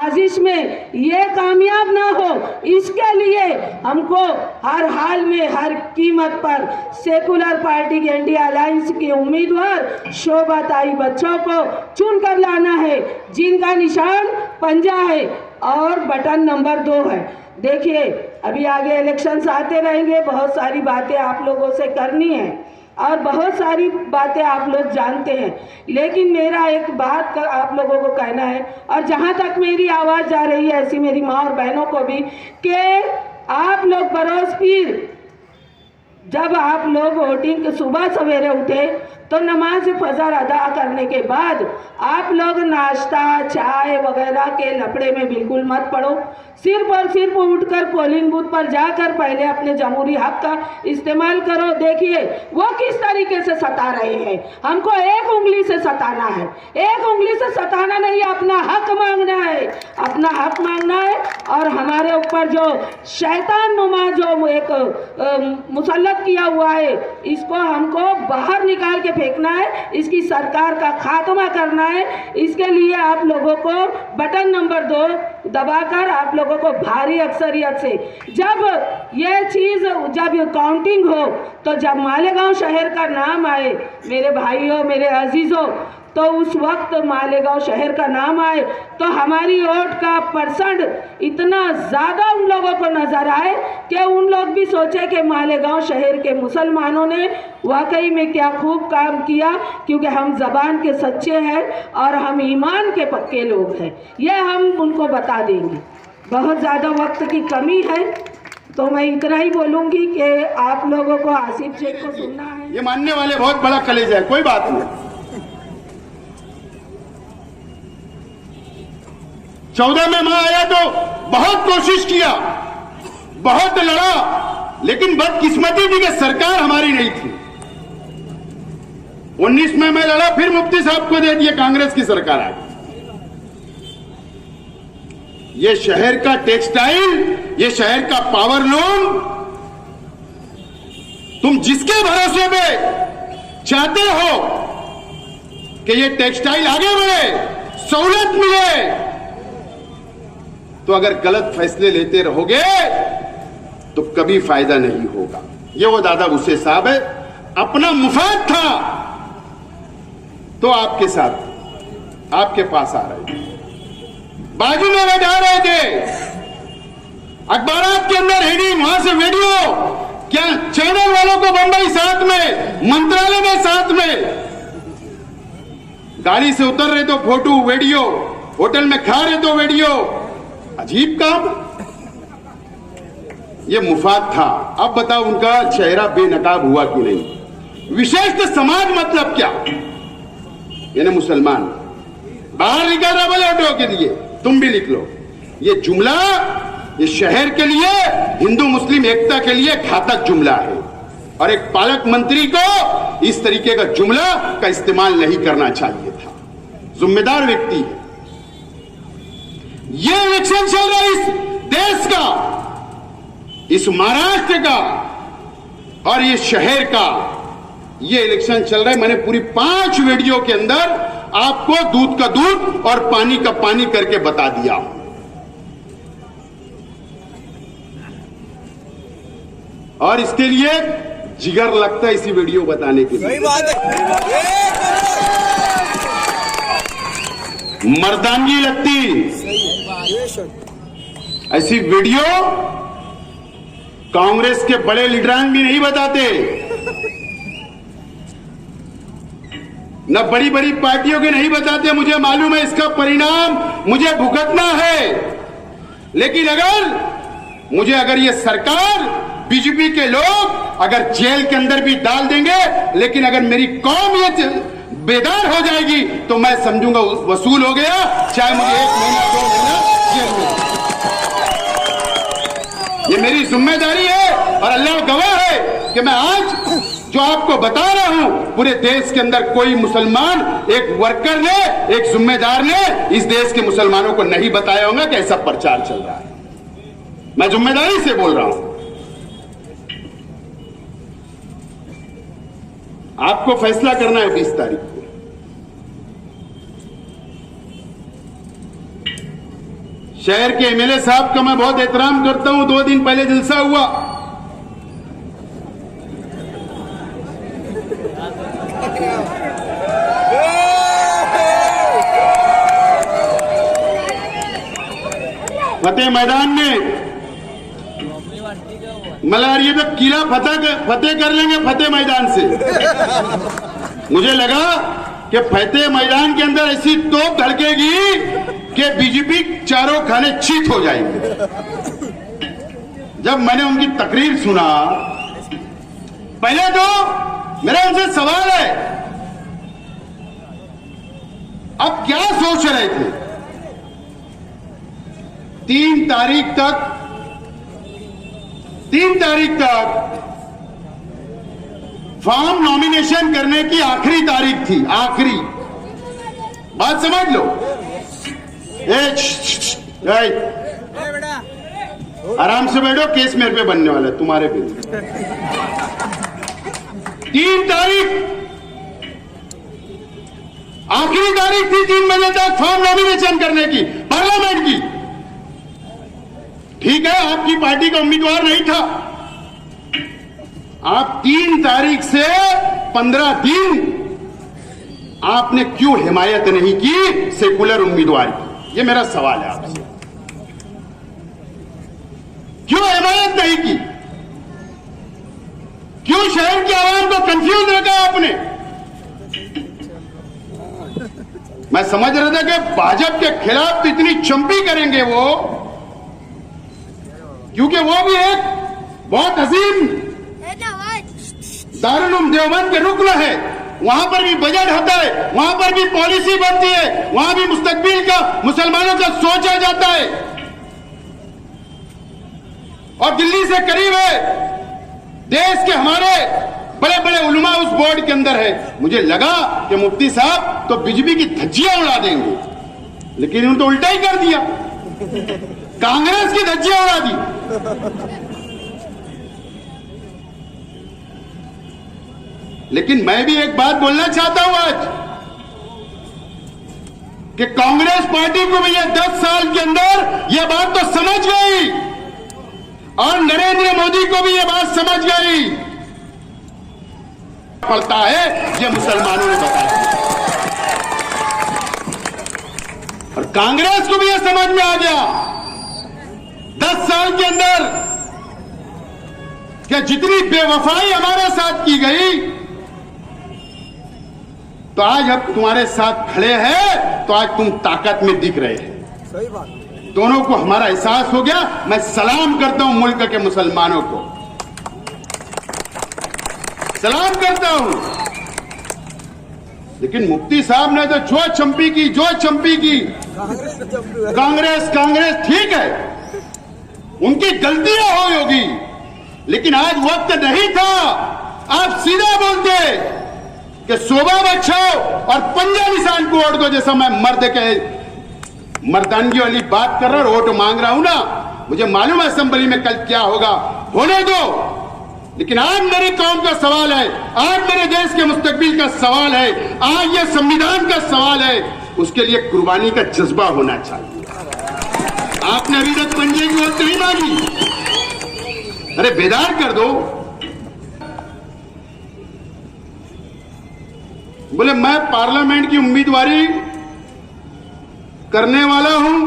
साजिश में ये कामयाब ना हो, इसके लिए हमको हर हाल में हर कीमत पर सेकुलर पार्टी के इंडिया अलायंस के उम्मीदवार शोभाताई बच्चों को चुनकर लाना है, जिनका निशान पंजा है और बटन नंबर 2 है। देखिए, अभी आगे इलेक्शंस आते रहेंगे, बहुत सारी बातें आप लोगों से करनी है और बहुत सारी बातें आप लोग जानते हैं, लेकिन मेरा एक बात आप लोगों को कहना है, और जहाँ तक मेरी आवाज़ जा रही है ऐसी मेरी माँ और बहनों को भी, कि आप लोग बरोज़ पीर जब आप लोग वोटिंग सुबह सवेरे उठे तो नमाज फजर अदा करने के बाद आप लोग नाश्ता चाय वगैरह के लफड़े में बिल्कुल मत पड़ो। सिर्फ और सिर्फ उठकर पोलिंग बूथ पर जाकर पहले अपने जमहूरी हक का इस्तेमाल करो। देखिए वो किस तरीके से सता रहे हैं, हमको एक उंगली से सताना है, एक उंगली से सताना नहीं, अपना हक मांगना है, अपना हक मांगना है। और हमारे ऊपर जो शैतान नुमा जो एक मुसल्लत किया हुआ है, इसको हमको बाहर निकाल के फेंकना है, इसकी सरकार का खात्मा करना है। इसके लिए आप लोगों को बटन नंबर 2 दबाकर आप लोगों को भारी अक्सरियत से जब ये चीज़ जब काउंटिंग हो, तो जब मालेगांव शहर का नाम आए मेरे भाइयों मेरे अजीज़ों, तो उस वक्त मालेगांव शहर का नाम आए तो हमारी वोट का परसेंट इतना ज़्यादा उन लोगों को नज़र आए कि उन लोग भी सोचे कि मालेगांव शहर के मुसलमानों ने वाकई में क्या खूब काम किया, क्योंकि हम ज़बान के सच्चे हैं और हम ईमान के पक्के लोग हैं। ये हम उनको बता देंगे। बहुत ज़्यादा वक्त की कमी है, तो मैं इतना ही बोलूँगी कि आप लोगों को आसिफ शेख को सुनना है। ये मानने वाले बहुत बड़ा कलेजा है, कोई बात नहीं। 14 में मैं आया तो बहुत कोशिश किया, बहुत लड़ा, लेकिन बदकिस्मती थी कि सरकार हमारी नहीं थी। 19 में मैं लड़ा, फिर मुफ्ती साहब को दे दिया, कांग्रेस की सरकार आ गई। ये शहर का टेक्सटाइल, ये शहर का पावर लूम, तुम जिसके भरोसे पे चाहते हो कि ये टेक्सटाइल आगे बढ़े, सहूलत मिले, तो अगर गलत फैसले लेते रहोगे तो कभी फायदा नहीं होगा। ये वो दादा भूसे साहब है, अपना मुफाद था तो आपके साथ आपके पास आ रहे थे, बाजू में बैठा रहे थे, अखबारात के अंदर हेडिंग, वहां से वीडियो, क्या चैनल वालों को बंबई साथ में, मंत्रालय में साथ में, गाड़ी से उतर रहे तो फोटो वीडियो, होटल में खा रहे तो वीडियो, अजीब काम। ये मुफाद था। अब बताओ उनका चेहरा बेनकाब हुआ कि नहीं। विशेष समाज मतलब क्या, यानी मुसलमान बाहर निकल रहा बोले ऑटो के लिए, तुम भी लिख लो। ये जुमला ये शहर के लिए, हिंदू मुस्लिम एकता के लिए घातक जुमला है, और एक पालक मंत्री को इस तरीके का जुमला का इस्तेमाल नहीं करना चाहिए था। जिम्मेदार व्यक्ति है। ये इलेक्शन चल रहा है इस देश का, इस महाराष्ट्र का और ये शहर का, ये इलेक्शन चल रहा है। मैंने पूरी 5 वीडियो के अंदर आपको दूध का दूध और पानी का पानी करके बता दिया। और इसके लिए जिगर लगता है इसी वीडियो बताने के लिए। सही बात है, मर्दानगी लगती ऐसी वीडियो कांग्रेस के बड़े लीडरान भी नहीं बताते, न बड़ी बड़ी पार्टियों के नहीं बताते। मुझे मालूम है इसका परिणाम मुझे भुगतना है, लेकिन अगर ये सरकार, बीजेपी के लोग अगर जेल के अंदर भी डाल देंगे, लेकिन अगर मेरी कौम ये बेदार हो जाएगी तो मैं समझूंगा वसूल हो गया, चाहे मुझे 1 महीना 2 महीना जेल में। ये मेरी जिम्मेदारी है और अल्लाह गवाह है कि मैं आज जो आपको बता रहा हूं, पूरे देश के अंदर कोई मुसलमान, एक वर्कर ने, एक जिम्मेदार ने इस देश के मुसलमानों को नहीं बताया होगा कि ऐसा प्रचार चल रहा है। मैं जिम्मेदारी से बोल रहा हूं। आपको फैसला करना है 20 तारीख को। शहर के एमएलए साहब का मैं बहुत एहतराम करता हूं। 2 दिन पहले जलसा हुआ, फतेह मैदान में मल्हार ये तो किला फतेह कर लेंगे फतेह मैदान से। मुझे लगा कि फतेह मैदान के अंदर ऐसी तोप धड़केगी कि बीजेपी चारों खाने चीत हो जाएंगे। जब मैंने उनकी तकरीर सुना, पहले तो मेरा उनसे सवाल है, अब क्या सोच रहे थे? 3 तारीख तक फॉर्म नॉमिनेशन करने की आखिरी तारीख थी। आखिरी बात समझ लो। आराम से बैठो, केस मेरे पे बनने वाला है, तुम्हारे पे। 3 तारीख आखिरी तारीख थी, 3 बजे तक फॉर्म नॉमिनेशन करने की पार्लियामेंट की। ठीक है, आपकी पार्टी का उम्मीदवार नहीं था। आप 3 तारीख से 15 दिन आपने क्यों हिमायत नहीं की सेकुलर उम्मीदवार की? ये मेरा सवाल है आपसे। क्यों हिमायत नहीं की? क्यों शहर की आवाम को कंफ्यूज रखा आपने? मैं समझ रहा था कि भाजपा के खिलाफ तो इतनी चंपी करेंगे वो, क्योंकि वो भी एक बहुत अजीम दारुल उलूम देवबंद के रुकन है। वहां पर भी बजट होता है, वहां पर भी पॉलिसी बनती है, वहां भी मुस्तकबिल का मुसलमानों का सोचा जाता है। और दिल्ली से करीब है, देश के हमारे बड़े बड़े उलमा उस बोर्ड के अंदर है। मुझे लगा कि मुफ्ती साहब तो बीजेपी की धज्जियां उड़ा देंगे, लेकिन उन्होंने तो उल्टा ही कर दिया, कांग्रेस की धज्जियां उड़ा दी। लेकिन मैं भी एक बात बोलना चाहता हूं आज, कि कांग्रेस पार्टी को भी ये 10 साल के अंदर ये बात तो समझ गई, और नरेंद्र मोदी को भी ये बात समझ गई पड़ता है, ये मुसलमानों ने बताया। और कांग्रेस को भी ये समझ में आ गया 10 साल के अंदर कि जितनी बेवफाई हमारे साथ की गई, तो आज अब तुम्हारे साथ खड़े हैं, तो आज तुम ताकत में दिख रहे हैं। सही बात। दोनों को हमारा एहसास हो गया। मैं सलाम करता हूं मुल्क के मुसलमानों को, सलाम करता हूं। लेकिन मुफ्ती साहब ने तो जो चंपी की कांग्रेस ठीक है, उनकी गलतियां होगी, लेकिन आज वक्त नहीं था। आप सीधा बोलते कि शोभा बचाओ और पंजा निशान को वोट दो। जैसा मैं मर्द के मर्दानगी वाली बात कर रहा हूं, वोट मांग रहा हूं ना, मुझे मालूम है असेंबली में कल क्या होगा, होने दो। लेकिन आज मेरी कौम का सवाल है, आज मेरे देश के मुस्तकबिल का सवाल है, आज ये संविधान का सवाल है, उसके लिए कुर्बानी का जज्बा होना चाहिए। आपने अभी तक पंजे की वोट नहीं मांगी, अरे बेदार कर दो। बोले मैं पार्लियामेंट की उम्मीदवारी करने वाला हूं,